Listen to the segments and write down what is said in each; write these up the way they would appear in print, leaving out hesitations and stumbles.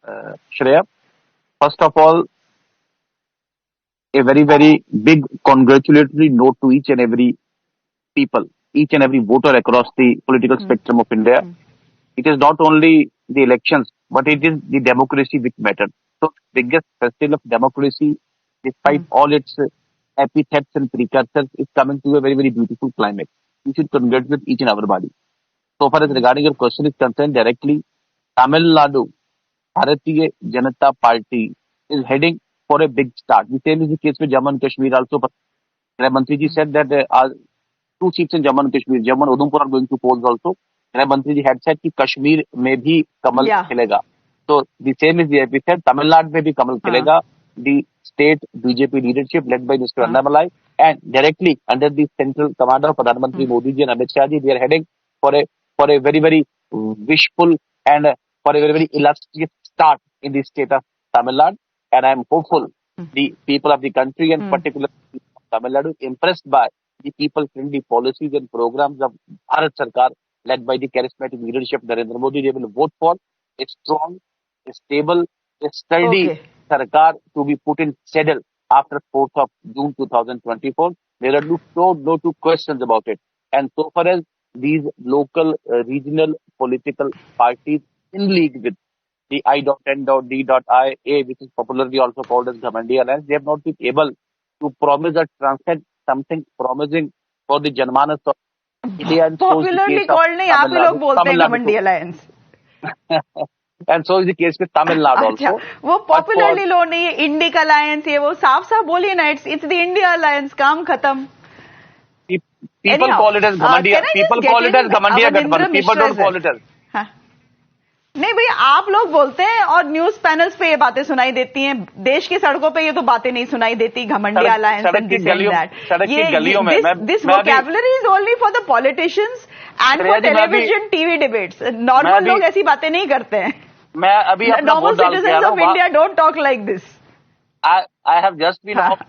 Shreya, first of all, a very, very big congratulatory note to each and every people, each and every voter across the political Hmm. spectrum of India. Hmm. It is not only the elections, but it is the democracy which matters. So, biggest festival of democracy, despite Hmm. all its epithets and precursors, is coming to a very, very beautiful climate. We should congratulate each and everybody. So far as Hmm. regarding your question is concerned directly, Tamil Nadu, Bharatiya Janata Party is heading for a big start. The same is the case with Jammu and Kashmir also. But Gray Mantri ji Hmm. said that two seats in Jammu and Kashmir, Jammu and Udhampur are going to polls also. Gray Mantri ji had said कि कश्मीर में भी कमल Yeah. खिलेगा. So the same is the epithet. Tamil Nadu में भी कमल Huh. खिलेगा. The state BJP leadership led by Mr. Huh. Annamalai and directly under the central command of Pradhan Hmm. Mantri Modi ji and Amit Shah ji, they are heading for a very very wishful and for a very very illustrious start in the state of Tamil Nadu. And I am hopeful Hmm. the people of the country and Hmm. particularly Tamil Nadu impressed by the people-friendly policies and programs of Bharat Sarkar led by the charismatic leadership of Narendra Modi. They will vote for a strong, a stable, a sturdy Okay. Sarkar to be put in saddle after 4th of June 2024. There are no two questions about it. And so far as these local, regional political parties in league with the I.N.D.IA, which is popularly also called as Ghamandi Alliance, they have not been able to promise or transcend something promising for the Janmanas of India, and so is the case Popularly of called नहीं, आप Tamil ही लोग Nadu. बोलते Tamil हैं Nadu घमंडी too. Alliance. And so is the case with Tamil Nadu अच्छा, also. वो But for popularly लो नहीं है, इंडिक अलायंस, ये वो साफ साफ बोलिए ना, इट्स द इंडिया अलायंस, काम खत्म. pe- people Anyhow, call it as Ghamandiya, can I just people get call it as in Ghamandiya Avanindra Gathbandhan. People Mishra don't sir? call it as. हाँ. नहीं भैया, आप लोग बोलते हैं और न्यूज पैनल्स पे ये बातें सुनाई देती हैं, देश की सड़कों पे ये तो बातें नहीं सुनाई देती, घमंडी alliance and this and that. सड़क की गलियों में this vocabulary is only for the politicians and for television TV debates. Normal लोग ऐसी बातें नहीं करते हैं. मैं अभी अपना normal citizens of India don't talk like this. I have just been off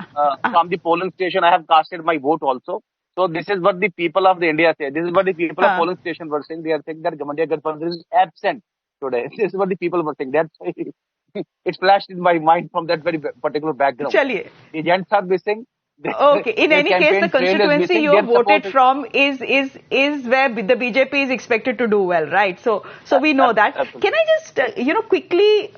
from the polling station. I have casted my vote also. So this is what the people of the India say. This is what the people of polling station were saying. They are saying that Ghamandiya Gathbandhan is absent today. This is what the people were saying. That's why it flashed in my mind from that very particular background. चलिए. The agents are missing. Okay. In any case, the constituency you have voted from is where the BJP is expected to do well, right? So we know that. Can I just quickly